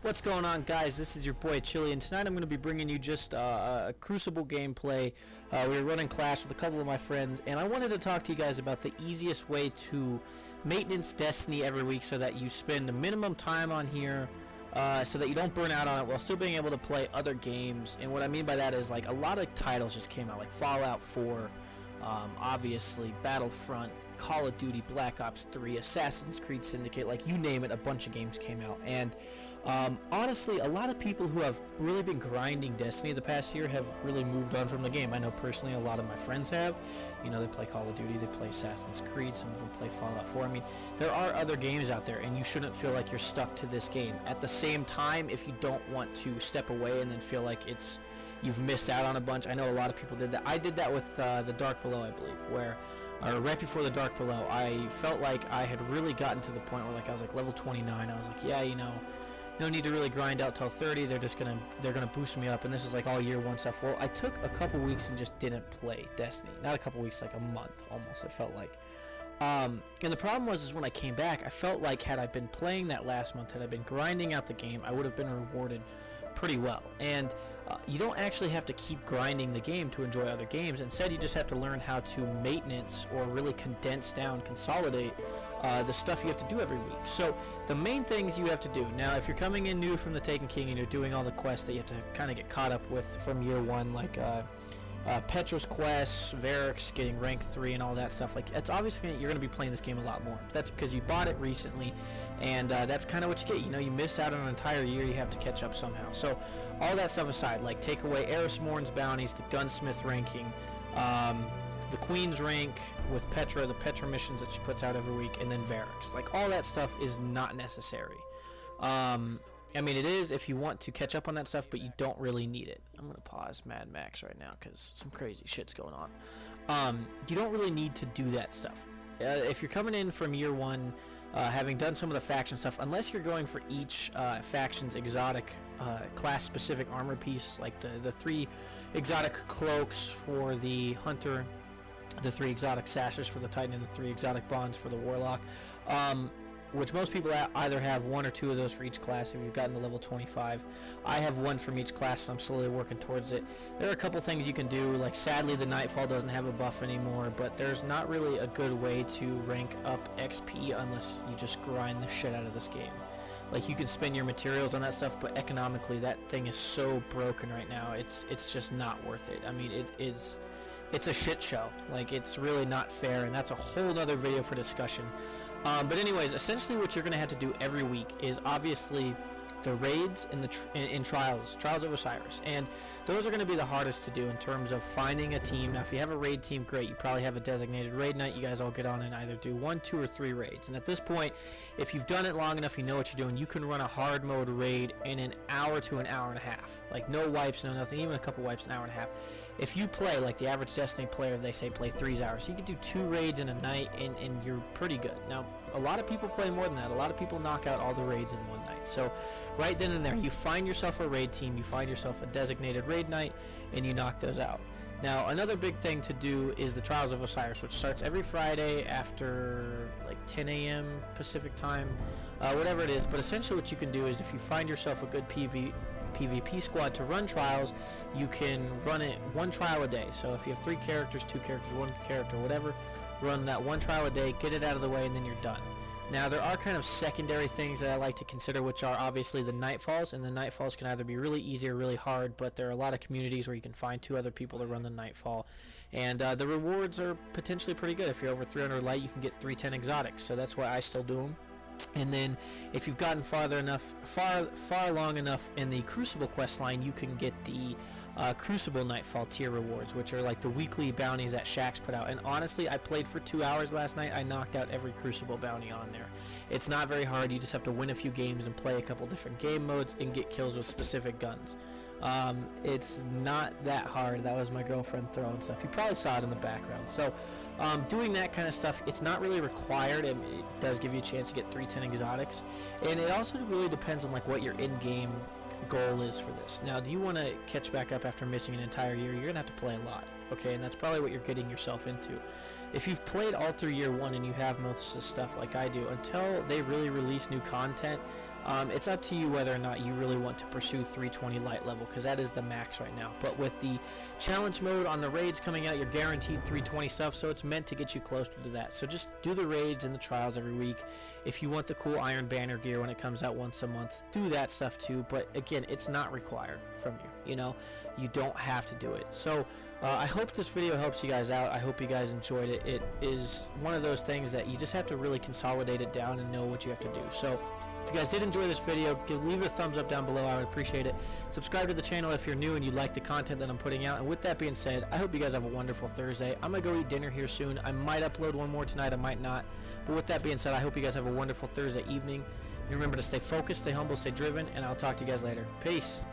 What's going on, guys? This is your boy Chili, and tonight I'm going to be bringing you just a Crucible gameplay. We were running Clash with a couple of my friends, and I wanted to talk to you guys about the easiest way to maintenance Destiny every week so that you spend a minimum time on here, so that you don't burn out on it while still being able to play other games. And what I mean by that is, like, a lot of titles just came out, like Fallout 4, obviously Battlefront, Call of Duty, Black Ops 3, Assassin's Creed Syndicate, like you name it, a bunch of games came out. And honestly, a lot of people who have really been grinding Destiny the past year have really moved on from the game. I know personally a lot of my friends have. You know, they play Call of Duty, they play Assassin's Creed, some of them play Fallout 4. I mean, there are other games out there, and you shouldn't feel like you're stuck to this game. At the same time, if you don't want to step away and then feel like you've missed out on a bunch, I know a lot of people did that. I did that with the Dark Below, I believe, where right before the Dark Below, I felt like I had really gotten to the point where, like, I was like level 29. I was like, yeah, you know, no need to really grind out till 30. They're gonna boost me up, and this is like all year one stuff. Well, I took a couple weeks and just didn't play Destiny. Not a couple weeks, like a month almost. It felt like. And the problem was when I came back, I felt like had I been playing that last month, had I been grinding out the game, I would have been rewarded pretty well. And you don't actually have to keep grinding the game to enjoy other games. Instead, you just have to learn how to maintenance or really condense down, consolidate the stuff you have to do every week. So the main things you have to do now, if you're coming in new from the Taken King and you're doing all the quests that you have to kind of get caught up with from year one, like Petra's quests, Varric's getting rank 3 and all that stuff, like, it's obviously you're going to be playing this game a lot more. That's because you bought it recently, and that's kind of what you get. You know, you miss out on an entire year, you have to catch up somehow. So all that stuff aside, like, take away Erismorn's bounties, the gunsmith ranking, the Queen's rank with Petra, the Petra missions that she puts out every week, and then Varric's. Like, all that stuff is not necessary. I mean, it is if you want to catch up on that stuff, but you don't really need it. I'm going to pause Mad Max right now because some crazy shit's going on. You don't really need to do that stuff. If you're coming in from year one, having done some of the faction stuff, unless you're going for each faction's exotic class-specific armor piece, like the 3 exotic cloaks for the Hunter, the 3 exotic sashes for the Titan, and the 3 exotic bonds for the Warlock, which most people either have 1 or 2 of those for each class if you've gotten to level 25. I have 1 from each class, so I'm slowly working towards it. There are a couple things you can do, like sadly the Nightfall doesn't have a buff anymore, but there's not really a good way to rank up XP unless you just grind the shit out of this game. Like, you can spend your materials on that stuff, but economically that thing is so broken right now, it's just not worth it. I mean, it's a shit show. Like, it's really not fair, and that's a whole other video for discussion. But anyways, essentially what you're going to have to do every week is obviously the raids and the Trials of Osiris, and those are going to be the hardest to do in terms of finding a team. Now, if you have a raid team, great, you probably have a designated raid night. You guys all get on and either do 1, 2, or 3 raids, and at this point, if you've done it long enough, you know what you're doing, you can run a hard mode raid in an hour to an hour and a half. Like, no wipes, no nothing, even a couple wipes, an hour and a half. If you play like the average Destiny player, they say play 3 hours, so you can do 2 raids in a night, and you're pretty good. Now, a lot of people play more than that. A lot of people knock out all the raids in one night. So right then and there, you find yourself a raid team, you find yourself a designated raid night, and you knock those out. Now, another big thing to do is the Trials of Osiris, which starts every Friday after like 10 a.m. Pacific time, whatever it is. But essentially what you can do is, if you find yourself a good PvP squad to run trials, you can run it 1 trial a day. So if you have 3 characters, 2 characters, 1 character, whatever, run that 1 trial a day, get it out of the way, and then you're done. Now, there are kind of secondary things that I like to consider, which are obviously the Nightfalls, and the Nightfalls can either be really easy or really hard, but there are a lot of communities where you can find 2 other people to run the Nightfall, and the rewards are potentially pretty good. If you're over 300 light, you can get 310 exotics, so that's why I still do them. And then if you've gotten far long enough in the Crucible quest line, you can get the Crucible Nightfall tier rewards, which are like the weekly bounties that Shax put out. And honestly, I played for 2 hours last night. I knocked out every Crucible bounty on there. It's not very hard. You just have to win a few games and play a couple different game modes and get kills with specific guns. It's not that hard. That was my girlfriend throwing stuff. You probably saw it in the background. So doing that kind of stuff, it's not really required. It does give you a chance to get 310 exotics, and it also really depends on like what your in-game goal is for this. Now, do you want to catch back up after missing an entire year? You're gonna have to play a lot, okay? And that's probably what you're getting yourself into. If you've played all through year one and you have most of the stuff like I do, until they really release new content, It's up to you whether or not you really want to pursue 320 light level, because that is the max right now. But with the challenge mode on the raids coming out, you're guaranteed 320 stuff, so it's meant to get you closer to that. So just do the raids and the trials every week. If you want the cool Iron Banner gear when it comes out once a month, do that stuff too. But again, it's not required from you. You know, you don't have to do it. So I hope this video helps you guys out. I hope you guys enjoyed it. It is one of those things that you just have to really consolidate it down and know what you have to do. So if you guys did enjoy this video, leave a thumbs up down below. I would appreciate it. Subscribe to the channel if you're new and you like the content that I'm putting out. And with that being said, I hope you guys have a wonderful Thursday. I'm going to go eat dinner here soon. I might upload one more tonight. I might not. But with that being said, I hope you guys have a wonderful Thursday evening. And remember to stay focused, stay humble, stay driven, and I'll talk to you guys later. Peace.